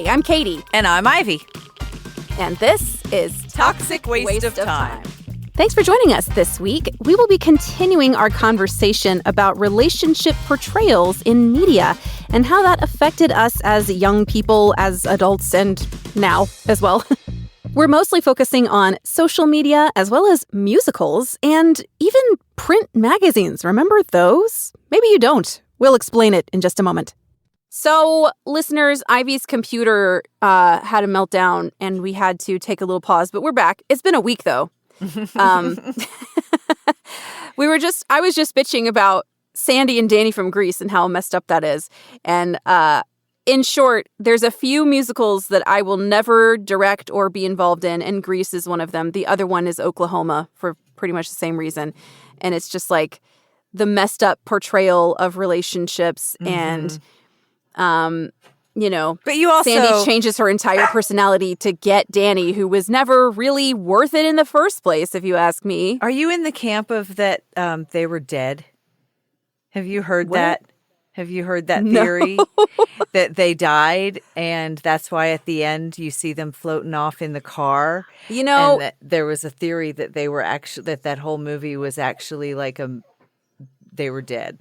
I'm Katie. And I'm Ivy. And this is Toxic Waste of Time. Thanks for joining us this week. We will be continuing our conversation about relationship portrayals in media and how that affected us as young people, as adults, and now as well. We're mostly focusing on social media as well as musicals and even print magazines. Remember those? Maybe you don't. We'll explain it in just a moment. So, listeners, Ivy's computer had a meltdown and we had to take a little pause, but we're back. It's been a week, though. I was just bitching about Sandy and Danny from Grease and how messed up that is. And in short, there's a few musicals that I will never direct or be involved in, and Grease is one of them. The other one is Oklahoma for pretty much the same reason. And it's just like the messed up portrayal of relationships and but you also Sandy changes her entire personality to get Danny, who was never really worth it in the first place, if you ask me. Are you in the camp of that they were dead? Have you heard that? Have you heard that theory that they died and that's why at the end you see them floating off in the car? You know, and that there was a theory that they were actually that whole movie was actually like they were dead.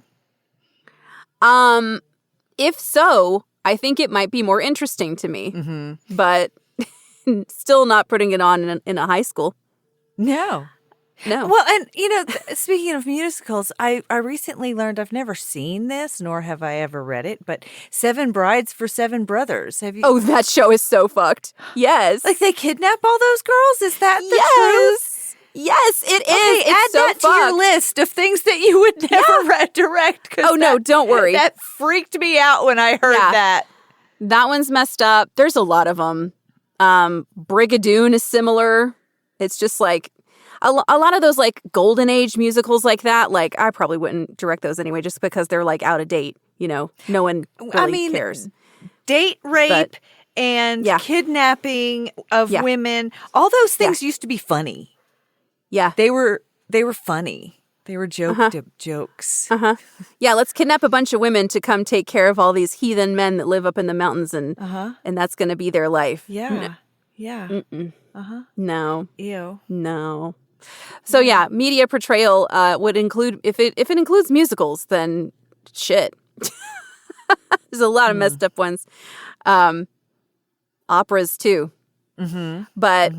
If so, I think it might be more interesting to me, but still not putting it on in a high school. No. Well, and, speaking of musicals, I recently learned, I've never seen this, nor have I ever read it, but Seven Brides for Seven Brothers. Have you? Oh, that show is so fucked. Yes. Like they kidnap all those girls? Is that the truth? Yes, it is. Okay, add so that to your list of things that you would never direct. Oh, no, don't worry. That freaked me out when I heard that. That one's messed up. There's a lot of them. Brigadoon is similar. It's just like a lot of those like golden age musicals like that. Like I probably wouldn't direct those anyway, just because they're like out of date. No one really cares. Date rape and kidnapping of women. All those things used to be funny. Yeah, they were funny. They were jokes. Yeah, let's kidnap a bunch of women to come take care of all these heathen men that live up in the mountains, and that's going to be their life. Yeah. No. Ew. No. So media portrayal would include if it includes musicals, then shit. There's a lot of messed up ones. Operas too. But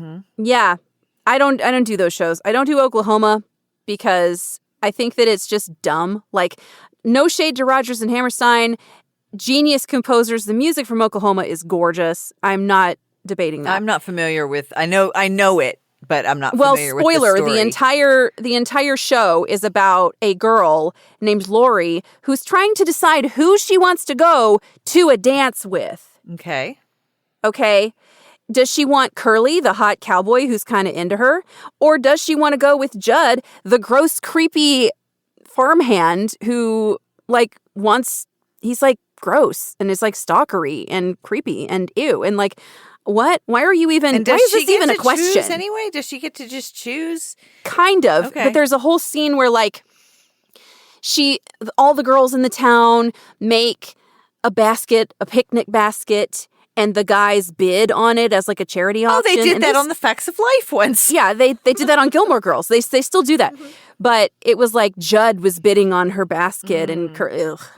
I don't do those shows. I don't do Oklahoma because I think that it's just dumb. Like, no shade to Rodgers and Hammerstein. Genius composers. The music from Oklahoma is gorgeous. I'm not debating that. I'm not familiar with. I know it, but I'm not familiar with the story. Well, spoiler, the entire show is about a girl named Lori who's trying to decide who she wants to go to a dance with. Okay. Does she want Curly, the hot cowboy who's kind of into her? Or does she want to go with Judd, the gross, creepy farmhand who, he's, gross and is, stalkery and creepy and ew. And, what? Why are you even, why is this even a question? Choose anyway? Does she get to just choose? Kind of. Okay. But there's a whole scene where, all the girls in the town make a picnic basket, and the guys bid on it as a charity auction. Oh, they did that on The Facts of Life once. Yeah, they did that on Gilmore Girls. They still do that. But it was Judd was bidding on her basket, and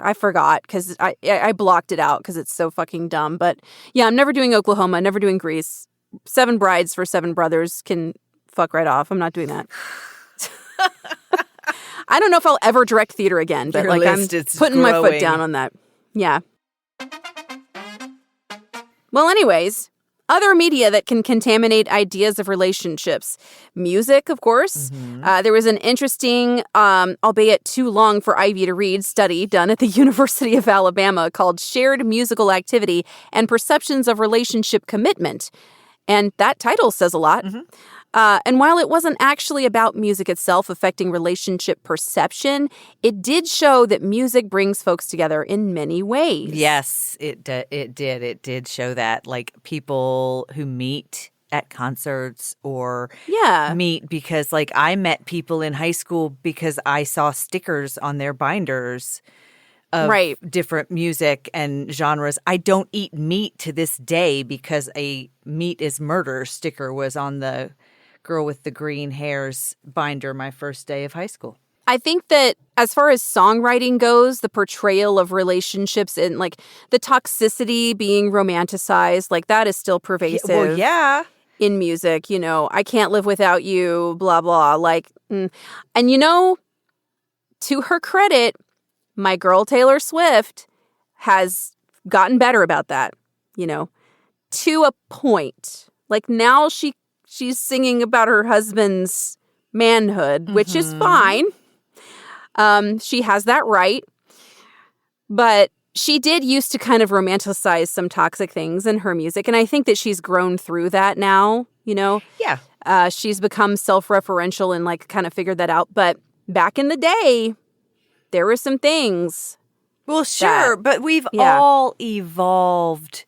I forgot because I blocked it out because it's so fucking dumb. But yeah, I'm never doing Oklahoma, never doing Grease. Seven Brides for Seven Brothers can fuck right off. I'm not doing that. I don't know if I'll ever direct theater again, but I'm putting my foot down on that. Yeah. Well, anyways, other media that can contaminate ideas of relationships. Music, of course. There was an interesting, albeit too long for Ivy to read, study done at the University of Alabama called Shared Musical Activity and Perceptions of Relationship Commitment. And that title says a lot. And while it wasn't actually about music itself affecting relationship perception, it did show that music brings folks together in many ways. Yes, it did. It did show that, people who meet at concerts or meet because, I met people in high school because I saw stickers on their binders of Right. different music and genres. I don't eat meat to this day because a meat is murder sticker was on the girl with the green hairs binder my first day of high school. I think that as far as songwriting goes, the portrayal of relationships and like the toxicity being romanticized, like that is still pervasive. Well, yeah. In music, I can't live without you, blah, blah. Like, and to her credit, my girl Taylor Swift has gotten better about that, to a point. Like now she's singing about her husband's manhood, which is fine. She has that right. But she did used to kind of romanticize some toxic things in her music. And I think that she's grown through that now, Yeah. She's become self-referential and like kind of figured that out. But back in the day, there were some things. Well, sure, but we've all evolved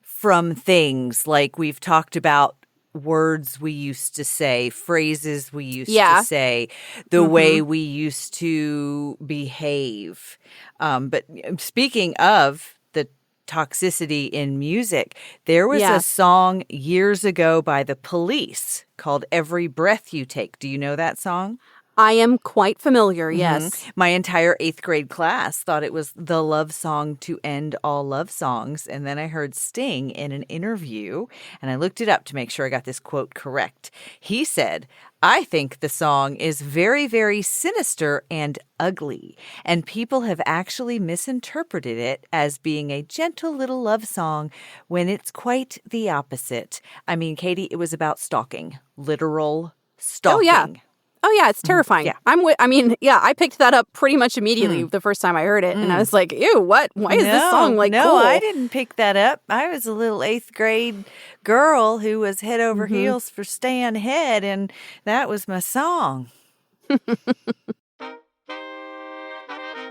from things like we've talked about words we used to say, phrases we used to say, the way we used to behave. But speaking of the toxicity in music, there was a song years ago by The Police called Every Breath You Take. Do you know that song? I am quite familiar, yes. My entire 8th grade class thought it was the love song to end all love songs. And then I heard Sting in an interview, and I looked it up to make sure I got this quote correct. He said, "I think the song is very, very sinister and ugly, and people have actually misinterpreted it as being a gentle little love song when it's quite the opposite." I mean, Katie, it was about stalking, literal stalking. Oh, yeah, it's terrifying. Yeah. I picked that up pretty much immediately the first time I heard it. And I was like, ew, what? Why is this song cool? No, I didn't pick that up. I was a little 8th grade girl who was head over heels for Stan Head, and that was my song.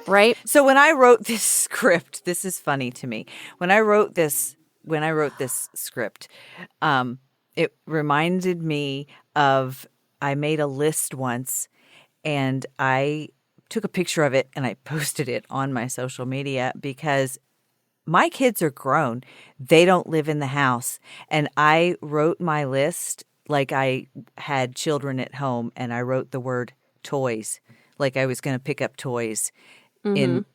Right? So when I wrote this script, this is funny to me. When I wrote this script, it reminded me of I made a list once, and I took a picture of it and I posted it on my social media because my kids are grown. They don't live in the house. And I wrote my list like I had children at home, and I wrote the word toys, like I was going to pick up toys in,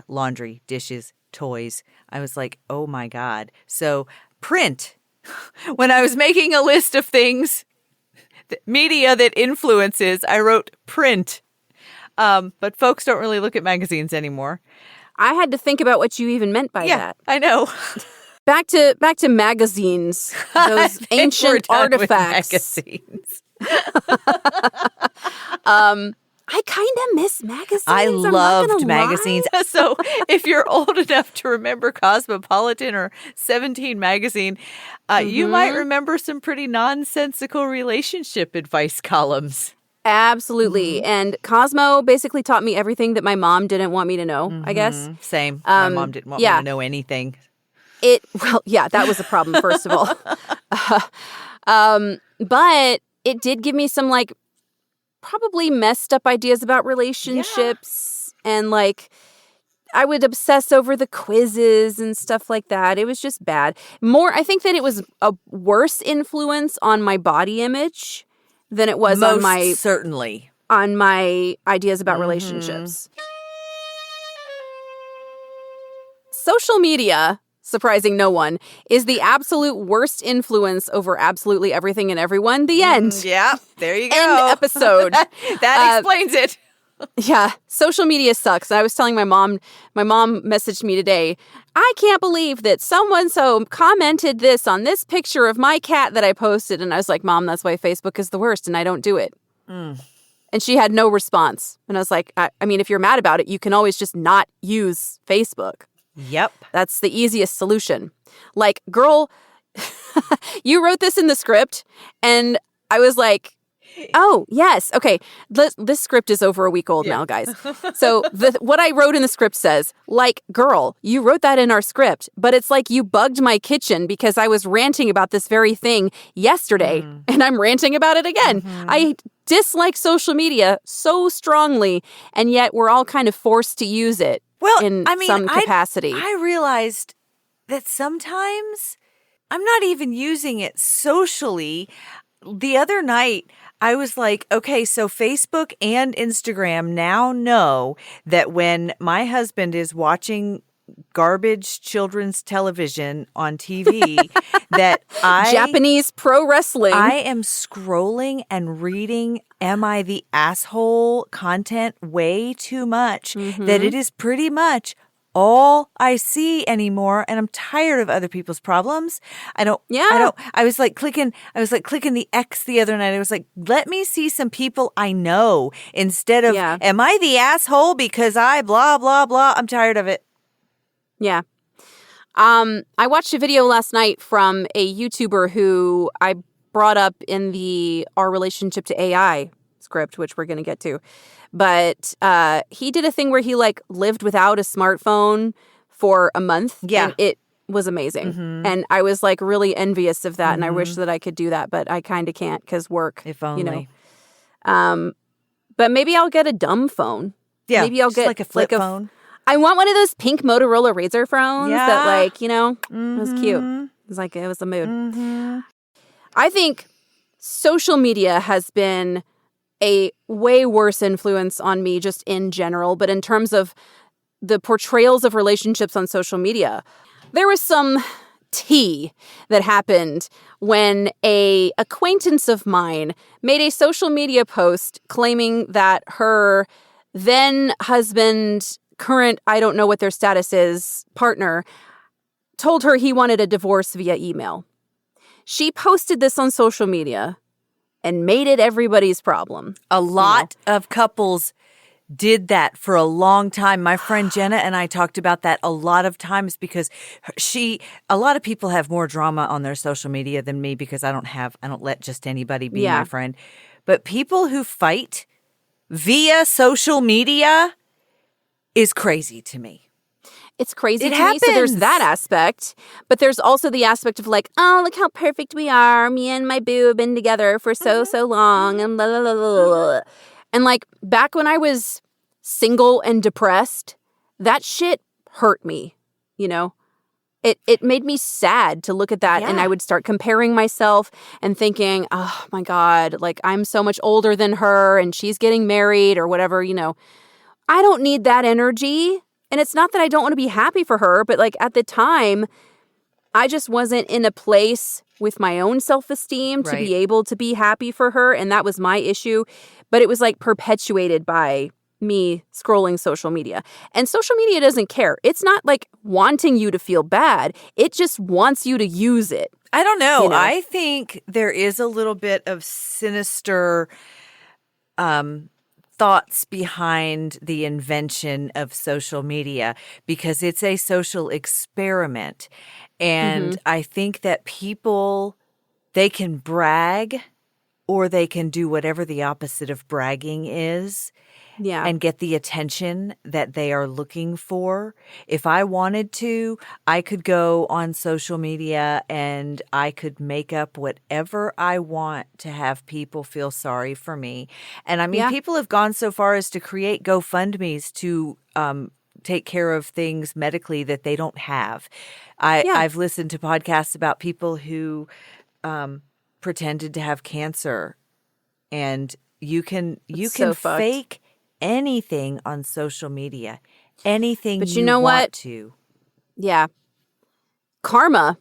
laundry, dishes, toys. I was like, oh my God. So print, when I was making a list of things, media that influences, I wrote print. But folks don't really look at magazines anymore. I had to think about what you even meant by that. I know. Back to magazines, those ancient artifacts. Magazines. I kind of miss magazines. I loved magazines. Lie. So if you're old enough to remember Cosmopolitan or 17 magazine, you might remember some pretty nonsensical relationship advice columns. Absolutely. And Cosmo basically taught me everything that my mom didn't want me to know, I guess. Same. My mom didn't want me to know anything. That was a problem, first of all. But it did give me some probably messed up ideas about relationships, and I would obsess over the quizzes and stuff like that. It was just bad. I think that it was a worse influence on my body image than it was on my ideas about relationships. Social media, surprising no one, is the absolute worst influence over absolutely everything and everyone. The end. Yeah, there you go. End episode. that explains it. Yeah, social media sucks. I was telling my mom messaged me today, I can't believe that so-and-so commented this on this picture of my cat that I posted. And I was like, Mom, that's why Facebook is the worst and I don't do it. And she had no response. And I was like, I mean, if you're mad about it, you can always just not use Facebook. Yep. That's the easiest solution. Girl, you wrote this in the script, and I was like, oh, yes. Okay. This script is over a week old now, guys. So what I wrote in the script says, girl, you wrote that in our script, but it's like you bugged my kitchen because I was ranting about this very thing yesterday, and I'm ranting about it again. I dislike social media so strongly, and yet we're all kind of forced to use it in some capacity. I realized that sometimes I'm not even using it socially. The other night, I was like, okay, so Facebook and Instagram now know that when my husband is watching garbage children's television on TV, that Japanese pro wrestling. I am scrolling and reading Am I the Asshole content way too much, that it is pretty much all I see anymore, and I'm tired of other people's problems. I was like clicking the X the other night. I was like, let me see some people I know instead of, am I the asshole because I blah, blah, blah. I'm tired of it. Yeah. I watched a video last night from a YouTuber who I brought up in the Our Relationship to AI script, which we're going to get to. But he did a thing where he lived without a smartphone for a month. Yeah. And it was amazing. And I was really envious of that. And I wish that I could do that, but I kind of can't because work. If only. But maybe I'll get a dumb phone. Yeah. Maybe I'll get like a flip phone. I want one of those pink Motorola Razr phones that it was cute. It was a mood. I think social media has been a way worse influence on me just in general, but in terms of the portrayals of relationships on social media, there was some tea that happened when a acquaintance of mine made a social media post claiming that her then husband, current, I don't know what their status is, partner, told her he wanted a divorce via email. She posted this on social media and made it everybody's problem. A lot of couples did that for a long time. My friend Jenna and I talked about that a lot of times because a lot of people have more drama on their social media than me because I don't let just anybody be my friend. But people who fight via social media is crazy to me. It's crazy to me. So there's that aspect. But there's also the aspect of oh, look how perfect we are. Me and my boo have been together for so long. And blah, blah, blah, blah, blah. And back when I was single and depressed, that shit hurt me, It made me sad to look at that. And I would start comparing myself and thinking, oh my God, I'm so much older than her and she's getting married or whatever, I don't need that energy. And it's not that I don't want to be happy for her, but at the time, I just wasn't in a place with my own self-esteem to be able to be happy for her. And that was my issue. But it was perpetuated by me scrolling social media. And social media doesn't care. It's not wanting you to feel bad. It just wants you to use it. I don't know. I think there is a little bit of sinister thoughts behind the invention of social media because it's a social experiment. And I think that people, they can brag or they can do whatever the opposite of bragging is. And get the attention that they are looking for. If I wanted to, I could go on social media and I could make up whatever I want to have people feel sorry for me. And people have gone so far as to create GoFundMes to take care of things medically that they don't have. I've listened to podcasts about people who pretended to have cancer, and you can fake anything on social media, anything but you know want to. Yeah. Karma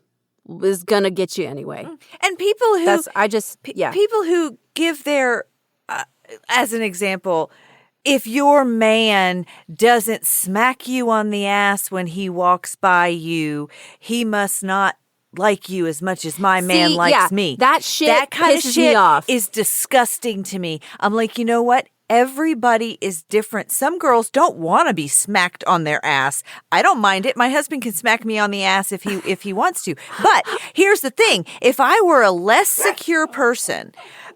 is going to get you anyway. And people who... People who give their... as an example, if your man doesn't smack you on the ass when he walks by you, he must not like you as much as my man likes me. That shit that kind pisses of shit me off. Is disgusting to me. I'm like, you know what? Everybody is different. Some girls don't want to be smacked on their ass. I don't mind it. My husband can smack me on the ass if he wants to. But here's the thing. If I were a less secure person,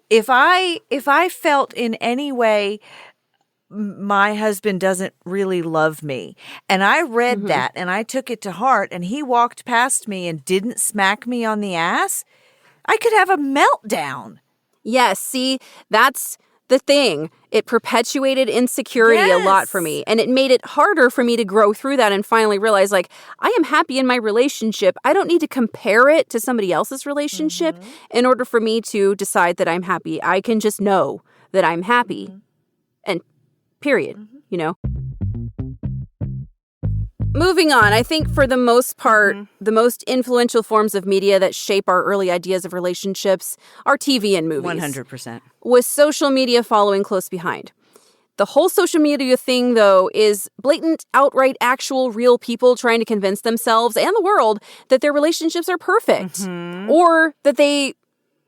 if I felt in any way my husband doesn't really love me, and I read that and I took it to heart and he walked past me and didn't smack me on the ass, I could have a meltdown. Yes, see, that's the thing. It perpetuated insecurity a lot for me. And it made it harder for me to grow through that and finally realize, like, I am happy in my relationship. I don't need to compare it to somebody else's relationship in order for me to decide that I'm happy. I can just know that I'm happy. And period, you know? Moving on, I think for the most part, the most influential forms of media that shape our early ideas of relationships are TV and movies. 100%. With social media following close behind. The whole social media thing, though, is blatant, outright, actual, real people trying to convince themselves and the world that their relationships are perfect. Or that they,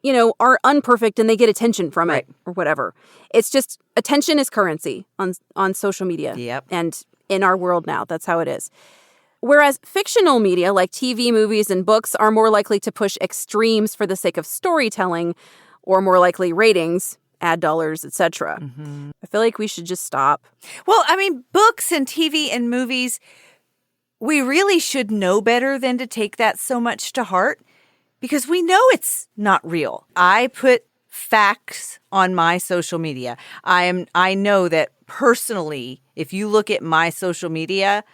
you know, are unperfect and they get attention from it or whatever. It's just attention is currency on social media. Yep. And in our world now, that's how it is. Whereas fictional media like TV, movies, and books are more likely to push extremes for the sake of storytelling or more likely ratings, ad dollars, etc. I feel like we should just stop. Well, I mean, books and TV and movies, we really should know better than to take that so much to heart because we know it's not real. I put facts on my social media. I know that personally, if you look at my social media,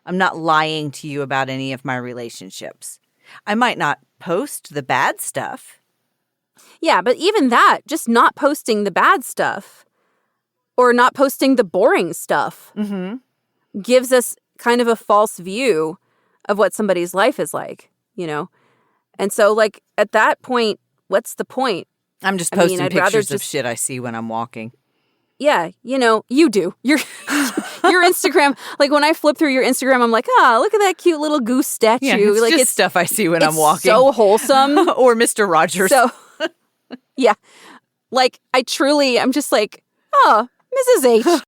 I'm not lying to you about any of my relationships. I might not post the bad stuff. Yeah, but even that, just not posting the bad stuff or not posting the boring stuff gives us kind of a false view of what somebody's life is like, you know? And so, like, at that point, what's the point? I'm just posting pictures of shit I see when I'm walking. Yeah, you know, you do. Your Instagram, like when I flip through your Instagram, I'm like, look at that cute little goose statue. Yeah, it's like just stuff I see when I'm walking. So wholesome. Or Mr. Rogers. So, yeah. Like, I'm just like, oh, Mrs. H.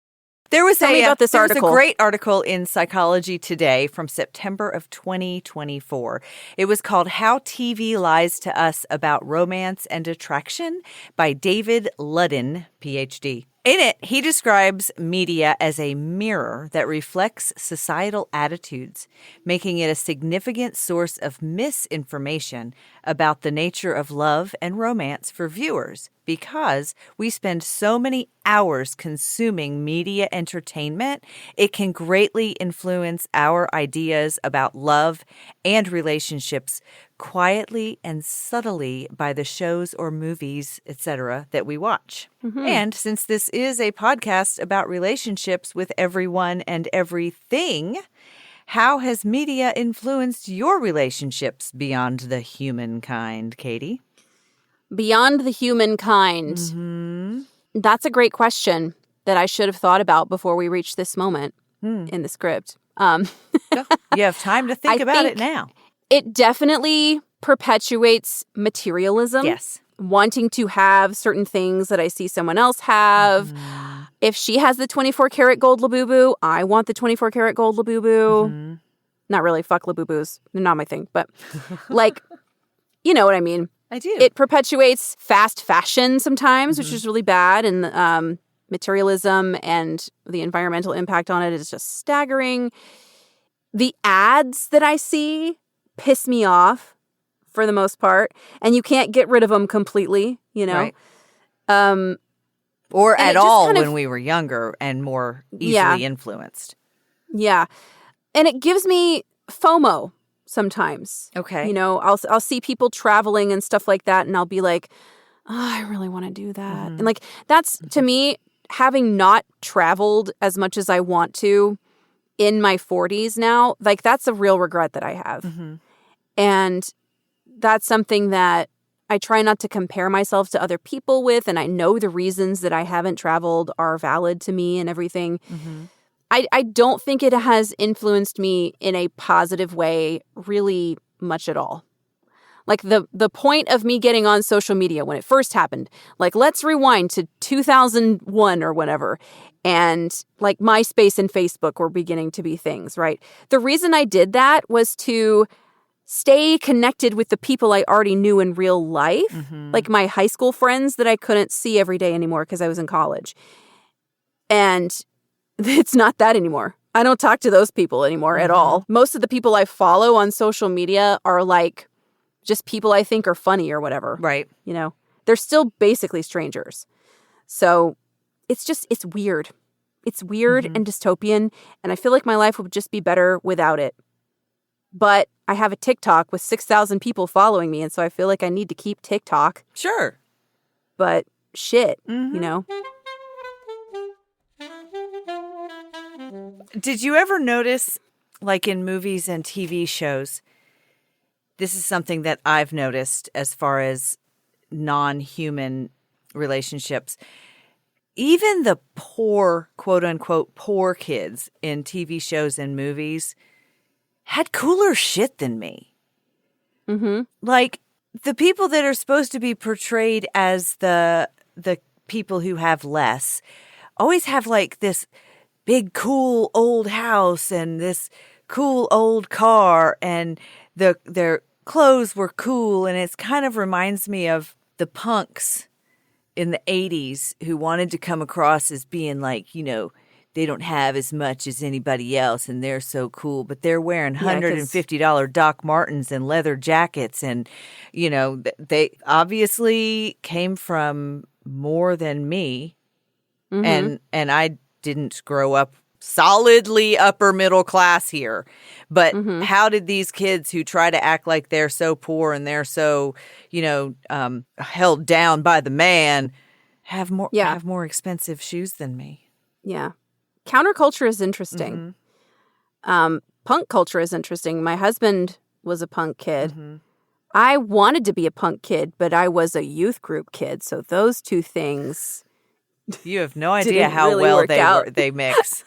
There was Tell me about this article. Was a great article in Psychology Today from September of 2024. It was called How TV Lies to Us About Romance and Attraction by David Ludden, PhD. In it, he describes media as a mirror that reflects societal attitudes, making it a significant source of misinformation about the nature of love and romance for viewers because we spend so many hours consuming media entertainment, it can greatly influence our ideas about love and relationships quietly and subtly by the shows or movies, etc., that we watch. And since this is a podcast about relationships with everyone and everything, how has media influenced your relationships beyond the humankind, Katie? Beyond the humankind. That's a great question that I should have thought about before we reached this moment in the script. You have time to think about it now. It definitely perpetuates materialism. Yes. Wanting to have certain things that I see someone else have. If she has the 24 karat gold Labubu, I want the 24 karat gold Labubu. Not really. Fuck Labubus. They're not my thing. But like, you know what I mean. I do. It perpetuates fast fashion sometimes, which is really bad. And materialism and the environmental impact on it is just staggering. The ads that I see piss me off for the most part. And you can't get rid of them completely, you know? Right. Or at all when we were younger and more easily influenced. Yeah. And it gives me FOMO sometimes. Okay. You know, I'll see people traveling and stuff like that, and I'll be like, oh, I really want to do that. And like, that's, to me, having not traveled as much as I want to in my 40s now, like, that's a real regret that I have. And that's something that I try not to compare myself to other people with, and I know the reasons that I haven't traveled are valid to me and everything. I don't think it has influenced me in a positive way really much at all. Like the point of me getting on social media when it first happened, like let's rewind to 2001 or whatever, and like MySpace and Facebook were beginning to be things, right? The reason I did that was to stay connected with the people I already knew in real life, like my high school friends that I couldn't see every day anymore because I was in college. And it's not that anymore. I don't talk to those people anymore at all. Most of the people I follow on social media are like just people I think are funny or whatever. Right. You know, they're still basically strangers. So it's weird. It's weird and dystopian, and I feel like my life would just be better without it. But I have a TikTok with 6,000 people following me, and so I feel like I need to keep TikTok. Sure. But shit, you know? Did you ever notice, like in movies and TV shows, this is something that I've noticed as far as non-human relationships. Even the poor, quote unquote, poor kids in TV shows and movies had cooler shit than me. Mm-hmm. Like the people that are supposed to be portrayed as the people who have less always have like this big, cool old house and this cool old car, and their clothes were cool. And it kind of reminds me of the punks in the 80s who wanted to come across as being like, you know, they don't have as much as anybody else and they're so cool, but they're wearing $150 Doc Martens and leather jackets. And, you know, they obviously came from more than me. And I didn't grow up solidly upper middle class here. But how did these kids who try to act like they're so poor and they're so, you know, held down by the man have more expensive shoes than me? Yeah. Counterculture is interesting. Punk culture is interesting. My husband was a punk kid. I wanted to be a punk kid, but I was a youth group kid. So those two things... You have no idea how really well they mix.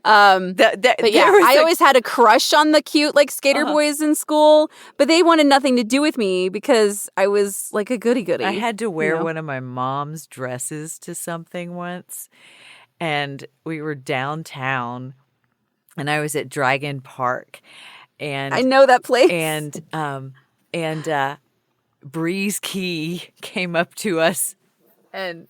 But yeah, I always had a crush on the cute like skater boys in school, but they wanted nothing to do with me because I was like a goody-goody. I had to wear one of my mom's dresses to something once, and we were downtown, and I was at Dragon Park, and I know that place. And Breeze Key came up to us. And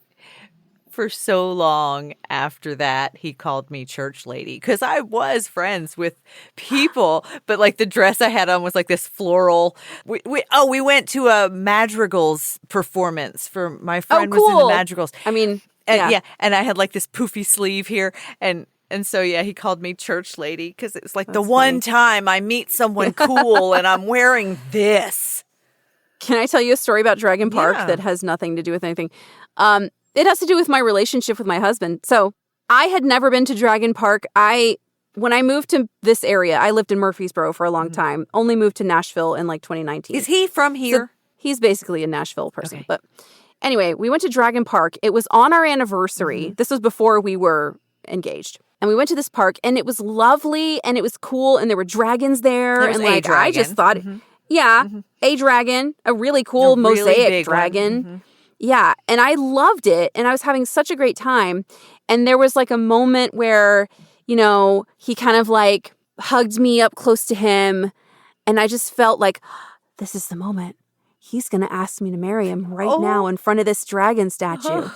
for so long after that, he called me church lady because I was friends with people. But like the dress I had on was like this floral. We went to a Madrigals performance for my friend was in the Madrigals. I mean, and I had like this poofy sleeve here. And so, yeah, he called me church lady because it was like the one time I meet someone cool and I'm wearing this. Can I tell you a story about Dragon Park that has nothing to do with anything? It has to do with my relationship with my husband. So I had never been to Dragon Park. When I moved to this area, I lived in Murfreesboro for a long time, only moved to Nashville in like 2019. Is he from here? So he's basically a Nashville person. Okay. But anyway, we went to Dragon Park. It was on our anniversary. This was before we were engaged. And we went to this park and it was lovely and it was cool and there were dragons there. There was and like a dragon. I just thought... a dragon, a really cool mosaic dragon. Yeah, and I loved it, and I was having such a great time. And there was like a moment where, you know, he kind of like hugged me up close to him, and I just felt like, this is the moment. He's going to ask me to marry him right now in front of this dragon statue.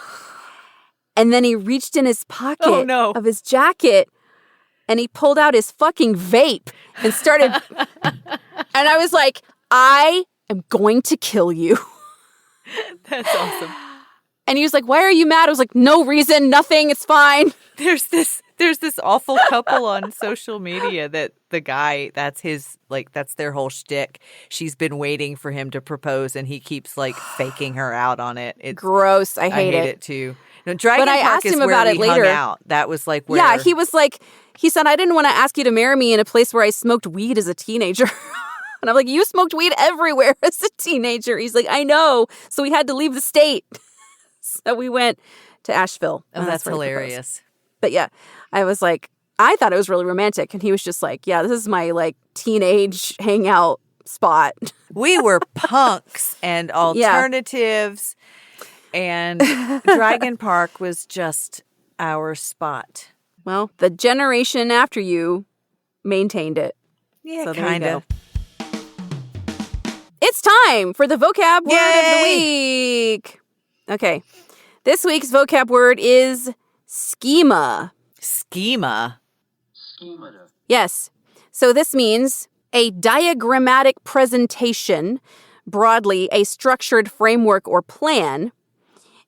And then he reached in his pocket of his jacket, and he pulled out his fucking vape and started... And I was like, I am going to kill you. That's awesome. And he was like, why are you mad? I was like, no reason, nothing, it's fine. There's this awful couple on social media that the guy, that's their whole shtick. She's been waiting for him to propose and he keeps like faking her out on it. It's gross. I hate it too. No, Dragon Park asked him about it later. Hung out. That was like where... Yeah, he was like, he said, I didn't want to ask you to marry me in a place where I smoked weed as a teenager. And I'm like, you smoked weed everywhere as a teenager. He's like, I know. So we had to leave the state. So we went to Asheville. Oh, that's hilarious. But yeah, I was like, I thought it was really romantic. And he was just like, yeah, this is my like teenage hangout spot. We were punks and alternatives. And Dragon Park was just our spot. Well, the generation after you maintained it. Yeah, so kind of. It's time for the vocab word of the week. Okay. This week's vocab word is schema. Schema? Yes. So this means a diagrammatic presentation, broadly a structured framework or plan.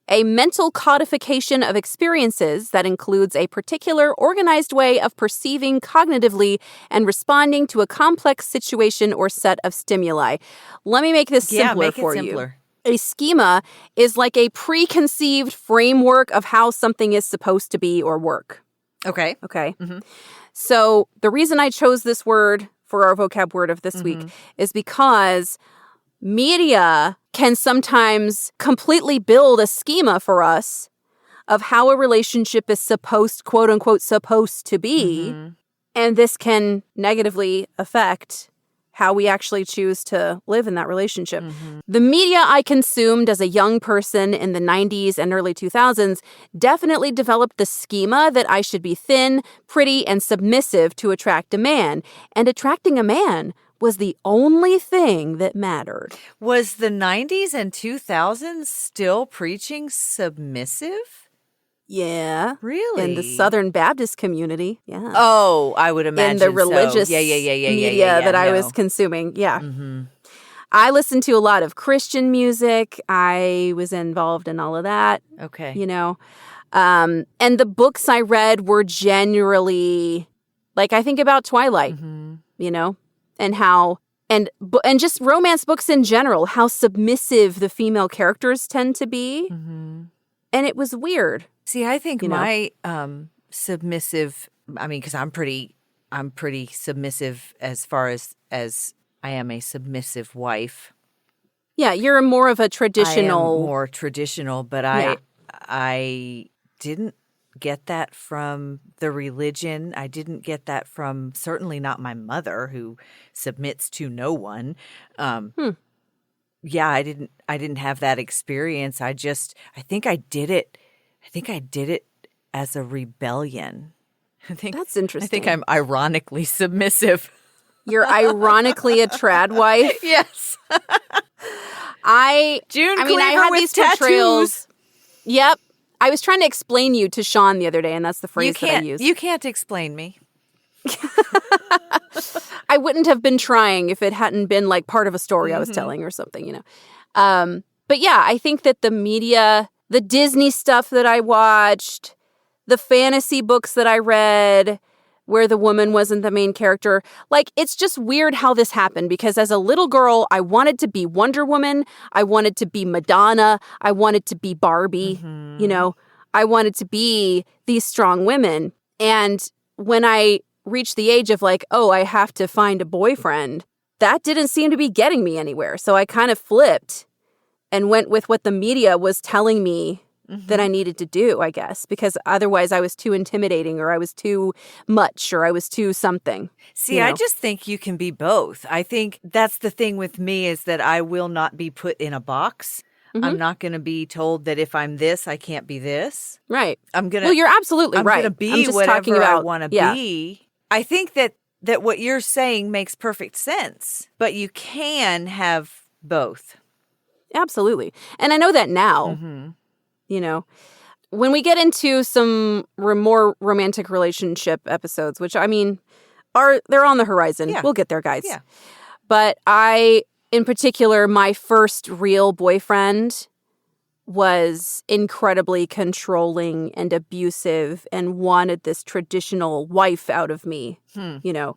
a mental codification of experiences that includes a particular organized way of perceiving cognitively and responding to a complex situation or set of stimuli. Let me make this simpler for you. A schema is like a preconceived framework of how something is supposed to be or work. Okay. Mm-hmm. So the reason I chose this word for our vocab word of this week is because media can sometimes completely build a schema for us of how a relationship is supposed, quote unquote, supposed to be. And this can negatively affect how we actually choose to live in that relationship. The media I consumed as a young person in the 90s and early 2000s definitely developed the schema that I should be thin, pretty, and submissive to attract a man. And attracting a man was the only thing that mattered. Was the 90s and 2000s still preaching submissive? Yeah. Really? In the Southern Baptist community. Yeah. Oh, I would imagine in the religious so. media that I was consuming. Yeah. I listened to a lot of Christian music. I was involved in all of that. Okay. You know, and the books I read were generally, like, I think about Twilight, you know, and how, and just romance books in general, how submissive the female characters tend to be. And it was weird. See, I think my submissive, I mean, because I'm pretty submissive as far as I am a submissive wife. Yeah, you're more of a traditional. I am more traditional, but I didn't get that from the religion. I didn't get that from certainly not my mother, who submits to no one. Yeah, I didn't have that experience. I think I did it as a rebellion. That's interesting. I think I'm ironically submissive. You're ironically a trad wife? Yes. I had these portrayals. Yep. I was trying to explain you to Sean the other day, and that's the phrase that I used. You can't explain me. I wouldn't have been trying if it hadn't been like part of a story I was telling or something, you know. But yeah, I think that the media, the Disney stuff that I watched, the fantasy books that I read where the woman wasn't the main character, like, it's just weird how this happened, because as a little girl, I wanted to be Wonder Woman. I wanted to be Madonna. I wanted to be Barbie. You know, I wanted to be these strong women. And when I reached the age of like, oh, I have to find a boyfriend, that didn't seem to be getting me anywhere. So I kind of flipped and went with what the media was telling me that I needed to do, I guess, because otherwise I was too intimidating, or I was too much, or I was too something. See, I just think you can be both. I think that's the thing with me, is that I will not be put in a box. I'm not going to be told that if I'm this, I can't be this. Right. Well, you're absolutely right. I'm going to be whatever I want to be. I think that what you're saying makes perfect sense, but you can have both. Absolutely. And I know that now, you know, when we get into some more romantic relationship episodes, which, I mean, they're on the horizon. Yeah. We'll get there, guys. Yeah. But in particular, my first real boyfriend was incredibly controlling and abusive and wanted this traditional wife out of me, you know.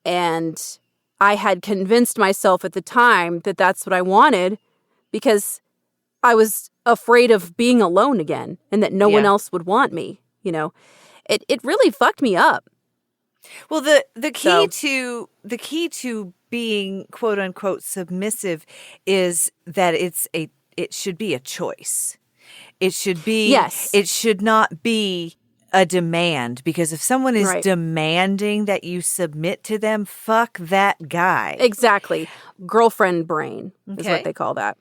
And I had convinced myself at the time that that's what I wanted, because I was afraid of being alone again and that no one else would want me, you know. It really fucked me up. Well, the key to being quote unquote submissive is that it should be a choice. It should be It should not be a demand, because if someone is demanding that you submit to them, fuck that guy. Exactly. Girlfriend brain is what they call that.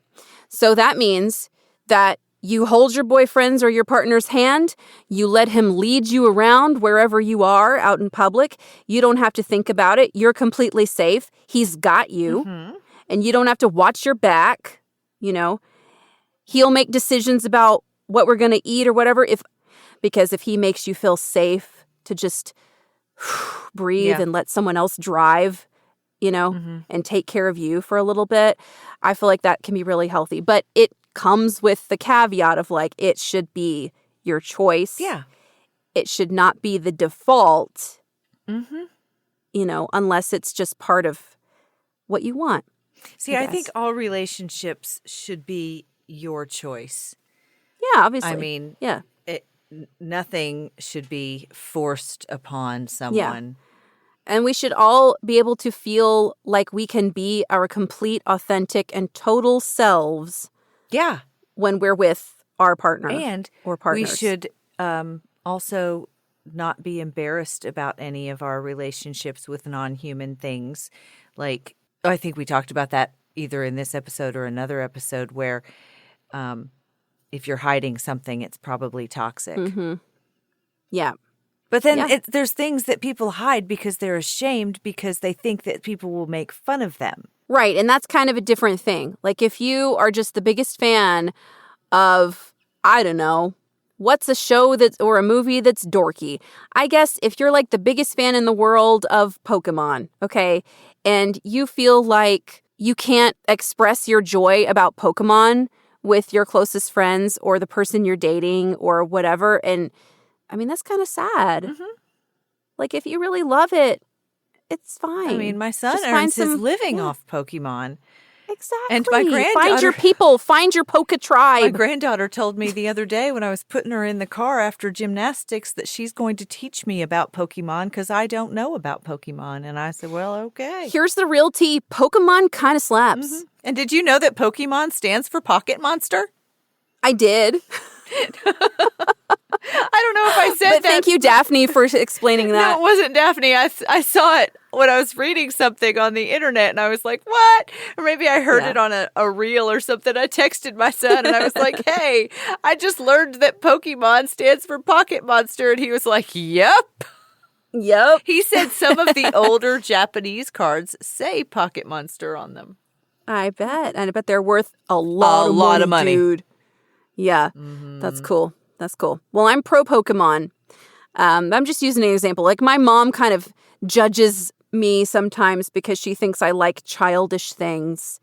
So that means that you hold your boyfriend's or your partner's hand, you let him lead you around wherever you are out in public. You don't have to think about it. You're completely safe. He's got you. And you don't have to watch your back, you know. He'll make decisions about what we're going to eat or whatever, because if he makes you feel safe to just breathe and let someone else drive, you know, and take care of you for a little bit, I feel like that can be really healthy. But it comes with the caveat of like, it should be your choice. Yeah. It should not be the default, unless it's just part of what you want. See, I think all relationships should be your choice. Yeah, obviously. I mean, yeah. Nothing should be forced upon someone. Yeah. And we should all be able to feel like we can be our complete, authentic, and total selves. Yeah. When we're with our partner or partners. We should also not be embarrassed about any of our relationships with non-human things. Like, I think we talked about that either in this episode or another episode where if you're hiding something, it's probably toxic. Mm-hmm. Yeah. But then there's things that people hide because they're ashamed because they think that people will make fun of them. Right. And that's kind of a different thing. Like if you are just the biggest fan of, I don't know, what's a show or a movie that's dorky? I guess if you're like the biggest fan in the world of Pokemon, okay, and you feel like you can't express your joy about Pokemon with your closest friends or the person you're dating or whatever. And I mean, that's kind of sad. Mm-hmm. Like if you really love it, it's fine. I mean, my son earns his living off Pokemon. Exactly. And my granddaughter... Find your people. Find your Poke tribe. My granddaughter told me the other day when I was putting her in the car after gymnastics that she's going to teach me about Pokemon because I don't know about Pokemon. And I said, well, okay. Here's the real tea. Pokemon kind of slaps. Mm-hmm. And did you know that Pokemon stands for Pocket Monster? I did. I don't know if I said that. Thank you, Daphne, for explaining that. No, it wasn't Daphne. I saw it when I was reading something on the internet, and I was like, what? Or maybe I heard it on a reel or something. I texted my son, and I was like, hey, I just learned that Pokemon stands for Pocket Monster. And he was like, yep. Yep. He said some of the older Japanese cards say Pocket Monster on them. I bet. And I bet they're worth a lot of money, dude. Yeah, That's cool. That's cool. Well, I'm pro Pokemon. I'm just using an example. Like my mom kind of judges me sometimes because she thinks I like childish things,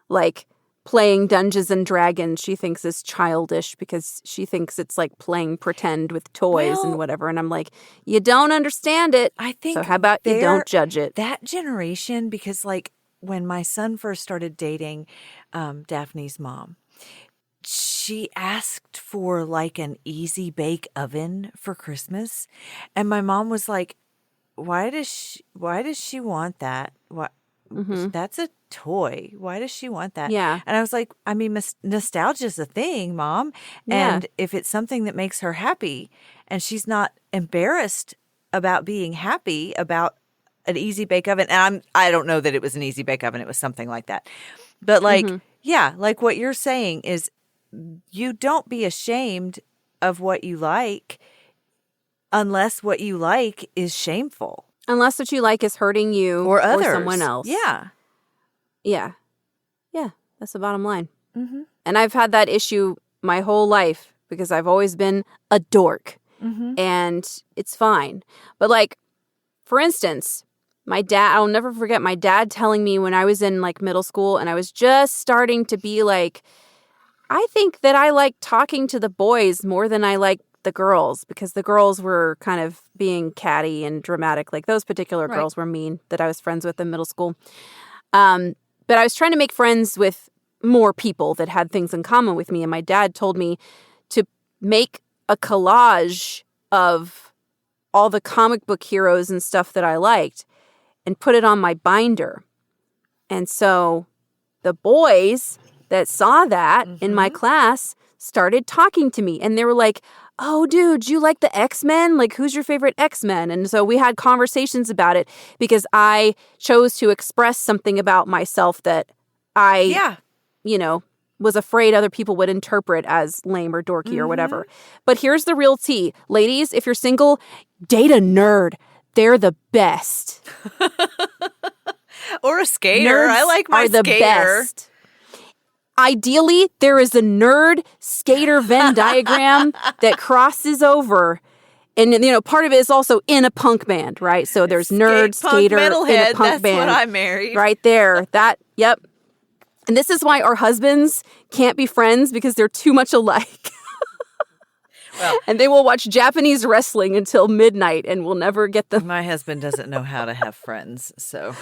like playing Dungeons and Dragons. She thinks is childish because she thinks it's like playing pretend with toys and whatever. And I'm like, you don't understand it. I think so. How about you don't judge it? That generation, because like when my son first started dating Daphne's mom, she asked for like an easy bake oven for Christmas. And my mom was like, why does she want that? What? That's a toy. Why does she want that? Yeah. And I was like, I mean, nostalgia's a thing, Mom. And if it's something that makes her happy and she's not embarrassed about being happy about an easy bake oven. And I don't know that it was an easy bake oven. It was something like that. But like, like what you're saying is, you don't be ashamed of what you like unless what you like is shameful. Unless what you like is hurting you or others. Or someone else. Yeah. Yeah. Yeah. That's the bottom line. Mm-hmm. And I've had that issue my whole life because I've always been a dork. Mm-hmm. And it's fine. But like, for instance, I'll never forget my dad telling me when I was in like middle school and I was just starting to be like, I think that I like talking to the boys more than I like the girls because the girls were kind of being catty and dramatic. Like those particular girls were mean that I was friends with in middle school. But I was trying to make friends with more people that had things in common with me. And my dad told me to make a collage of all the comic book heroes and stuff that I liked and put it on my binder. And so the boys that saw that in my class started talking to me. And they were like, oh, dude, you like the X-Men? Like, who's your favorite X-Men? And so we had conversations about it because I chose to express something about myself that I, was afraid other people would interpret as lame or dorky or whatever. But here's the real tea. Ladies, if you're single, date a nerd. They're the best. Or a skater. Nerds I like my are the skater. Best. Ideally, there is a nerd skater Venn diagram that crosses over. And, part of it is also in a punk band, right? So there's nerd, skater, in a punk that's band. That's what I married. Right there. Yep. And this is why our husbands can't be friends, because they're too much alike. Well, and they will watch Japanese wrestling until midnight and we'll never get them. my husband doesn't know how to have friends, so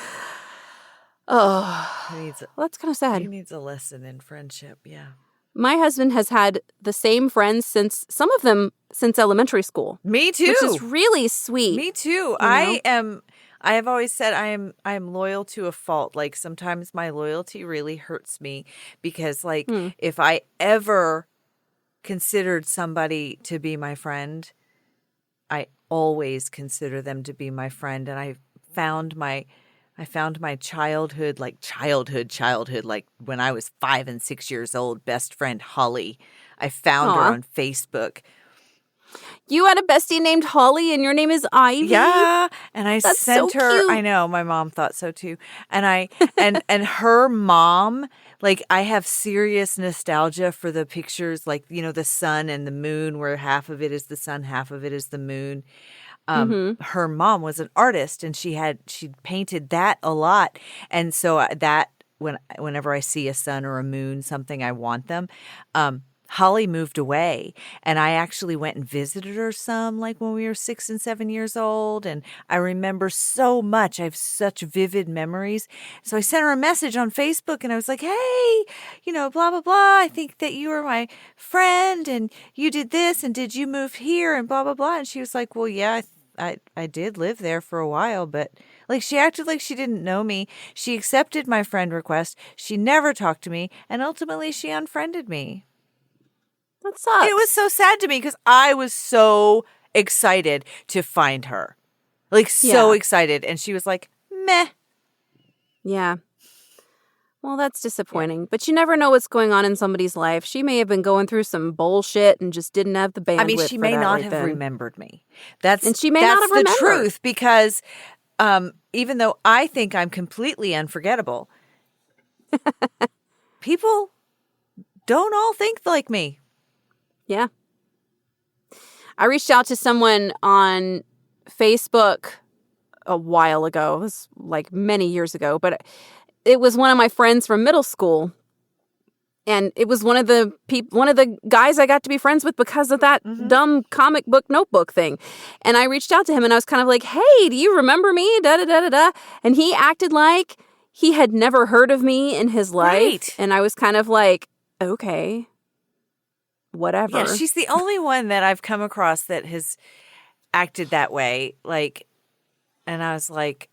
Oh, well, that's kind of sad. he needs a lesson in friendship. Yeah. My husband has had the same friends some of them since elementary school. Me too. Which is really sweet. Me too. I have always said I am loyal to a fault. Like sometimes my loyalty really hurts me because like if I ever considered somebody to be my friend, I always consider them to be my friend. And I found my childhood, like when I was 5 and 6 years old, best friend Holly. I found her on Facebook. You had a bestie named Holly and your name is Ivy? Yeah. And I That's sent so her, cute. I know, my mom thought so too. And and her mom, like I have serious nostalgia for the pictures, like, you know, the sun and the moon, where half of it is the sun, half of it is the moon. Her mom was an artist and she painted that a lot. And so whenever I see a sun or a moon, something, I want them. Holly moved away and I actually went and visited her some, like when we were 6 and 7 years old. And I remember so much. I have such vivid memories. So I sent her a message on Facebook and I was like, hey, you know, blah, blah, blah. I think that you were my friend and you did this and did you move here and blah, blah, blah. And she was like, well, yeah, I did live there for a while, but like she acted like she didn't know me. She accepted my friend request. She never talked to me. And ultimately she unfriended me. That sucks. It was so sad to me because I was so excited to find her. Like, so excited. And she was like, meh. Yeah. Well, that's disappointing. But you never know what's going on in somebody's life. She may have been going through some bullshit and just didn't have the bandwidth. I mean, she may not have remembered me. And she may not have remembered. That's the truth, because even though I think I'm completely unforgettable, people don't all think like me. Yeah. I reached out to someone on Facebook a while ago. It was like many years ago, but it was one of my friends from middle school. And it was one of the guys I got to be friends with because of that dumb comic book notebook thing. And I reached out to him and I was kind of like, hey, do you remember me? Da da da da da. And he acted like he had never heard of me in his life. Right. And I was kind of like, okay. Whatever. Yeah, she's the only one that I've come across that has acted that way. Like, and I was like,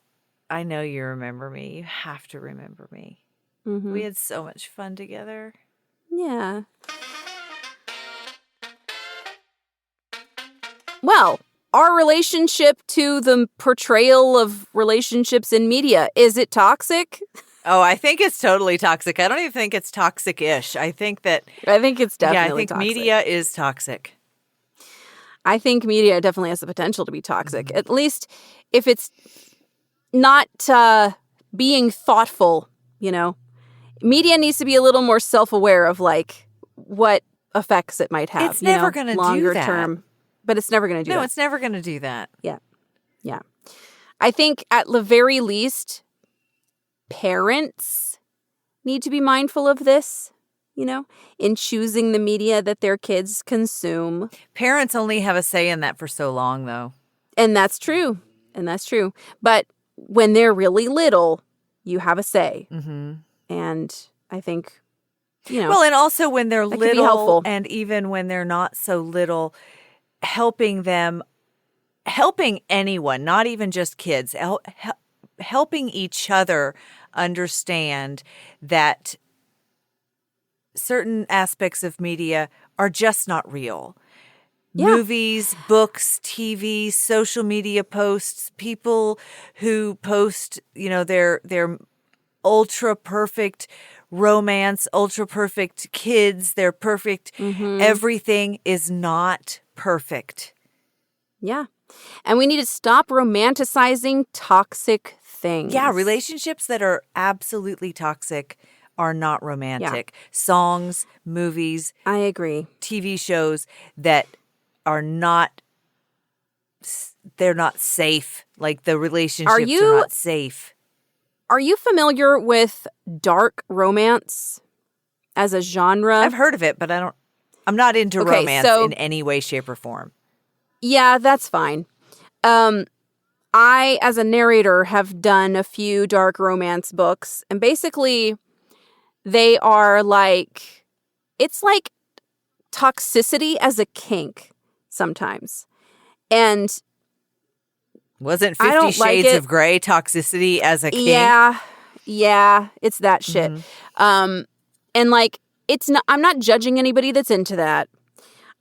I know you remember me. You have to remember me. Mm-hmm. We had so much fun together. Yeah. Well, our relationship to the portrayal of relationships in media, is it toxic? Oh, I think it's totally toxic. I don't even think it's toxic-ish. I think it's definitely toxic. Yeah, I think media is toxic. I think media definitely has the potential to be toxic. At least if it's not being thoughtful, you know. Media needs to be a little more self-aware of like what effects it might have. It's never going to do that. Longer term. But it's never going to do that. No, it's never going to do that. Yeah. Yeah. I think at the very least, parents need to be mindful of this, you know, in choosing the media that their kids consume. Parents only have a say in that for so long, though. And that's true. But when they're really little, you have a say. Mm-hmm. And I think, you know. Well, and also when they're little and even when they're not so little, helping anyone, not even just kids, helping each other understand that certain aspects of media are just not real. Yeah. Movies, books, TV, social media posts, people who post, you know, their ultra perfect romance, ultra perfect kids, their perfect everything is not perfect. Yeah. And we need to stop romanticizing toxic things. Yeah, relationships that are absolutely toxic are not romantic. Yeah. Songs, movies. I agree. TV shows that are not, they're not safe. Like the relationships are not safe. Are you familiar with dark romance as a genre? I've heard of it, but I'm not into romance in any way, shape, or form. Yeah, that's fine. I, as a narrator, have done a few dark romance books, and basically they are like, it's like toxicity as a kink sometimes. And wasn't 50 Shades of Grey toxicity as a kink? Yeah, it's that shit. Mm-hmm. And like, I'm not judging anybody that's into that.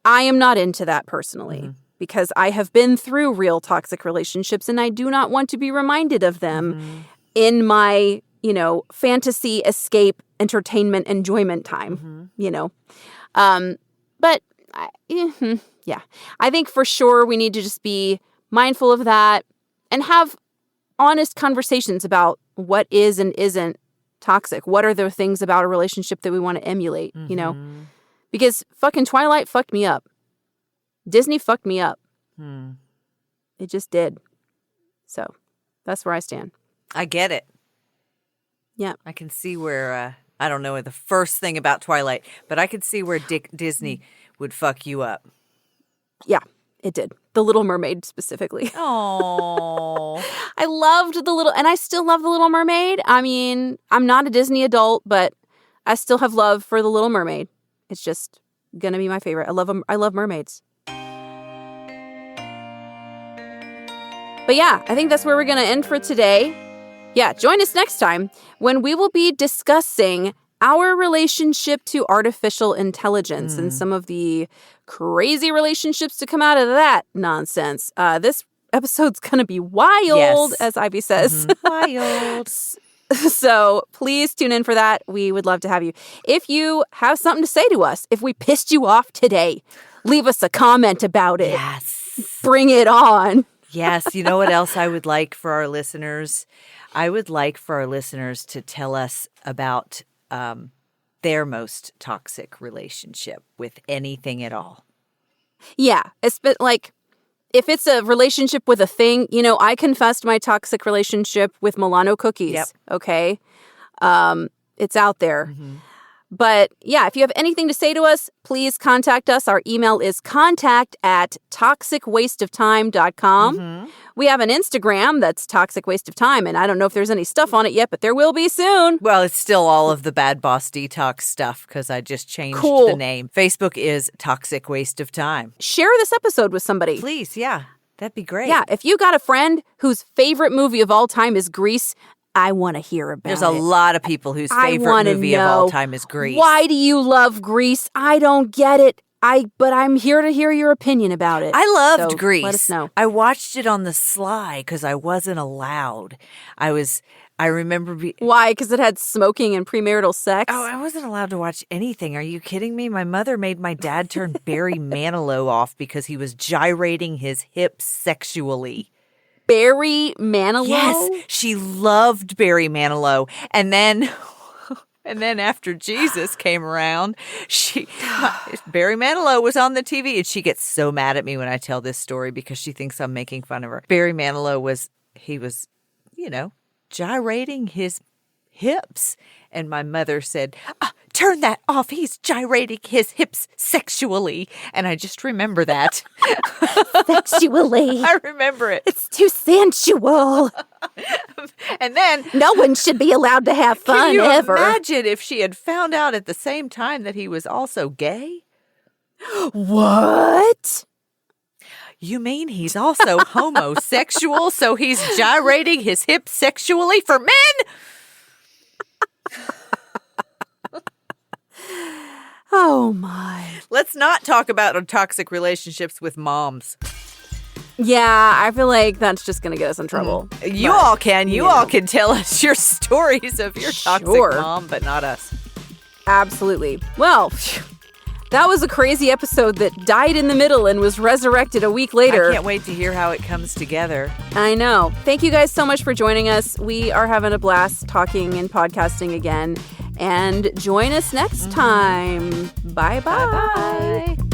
I am not into that personally because I have been through real toxic relationships and I do not want to be reminded of them in my, fantasy escape entertainment enjoyment time, But yeah, I think for sure we need to just be mindful of that and have honest conversations about what is and isn't toxic. What are the things about a relationship that we want to emulate, Because fucking Twilight fucked me up. Disney fucked me up. It just did. So that's where I stand. I get it. Yeah. I can see where, I don't know the first thing about Twilight, but I could see where Disney would fuck you up. Yeah, it did. The Little Mermaid specifically. Oh, I loved and I still love The Little Mermaid. I mean, I'm not a Disney adult, but I still have love for The Little Mermaid. It's just gonna be my favorite. I love mermaids. But yeah, I think that's where we're gonna end for today. Yeah, join us next time when we will be discussing our relationship to artificial intelligence and some of the crazy relationships to come out of that nonsense. This episode's going to be wild, as Ivy says. Wild. So please tune in for that. We would love to have you. If you have something to say to us, if we pissed you off today, leave us a comment about it. Yes. Bring it on. Yes. You know what else I would like for our listeners? I would like for our listeners to tell us about their most toxic relationship with anything at all. Yeah. It's been like, if it's a relationship with a thing, I confessed my toxic relationship with Milano cookies. Yep. Okay. It's out there. But yeah, if you have anything to say to us, please contact us. Our email is contact@toxicwasteoftime.com. We have an Instagram that's Toxic Waste of Time, and I don't know if there's any stuff on it yet, but there will be soon. Well, it's still all of the Bad Boss Detox stuff because I just changed the name. Facebook is Toxic Waste of Time. Share this episode with somebody. Please, yeah. That'd be great. Yeah, if you got a friend whose favorite movie of all time is Grease, I want to hear about it. There's a lot of people whose favorite movie of all time is Grease. Why do you love Grease? I don't get it. But I'm here to hear your opinion about it. I loved Grease. Let us know. I watched it on the sly because I wasn't allowed. I remember... Why? Because it had smoking and premarital sex? Oh, I wasn't allowed to watch anything. Are you kidding me? My mother made my dad turn Barry Manilow off because he was gyrating his hips sexually. Barry Manilow? Yes, she loved Barry Manilow. And then after Jesus came around, Barry Manilow was on the TV, and she gets so mad at me when I tell this story because she thinks I'm making fun of her. Barry Manilow was gyrating his hips. And my mother said, turn that off. He's gyrating his hips sexually. And I just remember that. Sexually. I remember it. It's too sensual. And then... No one should be allowed to have fun ever. Can you imagine if she had found out at the same time that he was also gay? What? You mean he's also homosexual, so he's gyrating his hips sexually for men? Oh my. Let's not talk about toxic relationships with moms. Yeah, I feel like that's just going to get us in trouble. You all can tell us your stories of your toxic mom, but not us. Absolutely. Well, that was a crazy episode that died in the middle and was resurrected a week later. I can't wait to hear how it comes together. I know. Thank you guys so much for joining us. We are having a blast talking and podcasting again. And join us next time. Bye-bye. Bye-bye.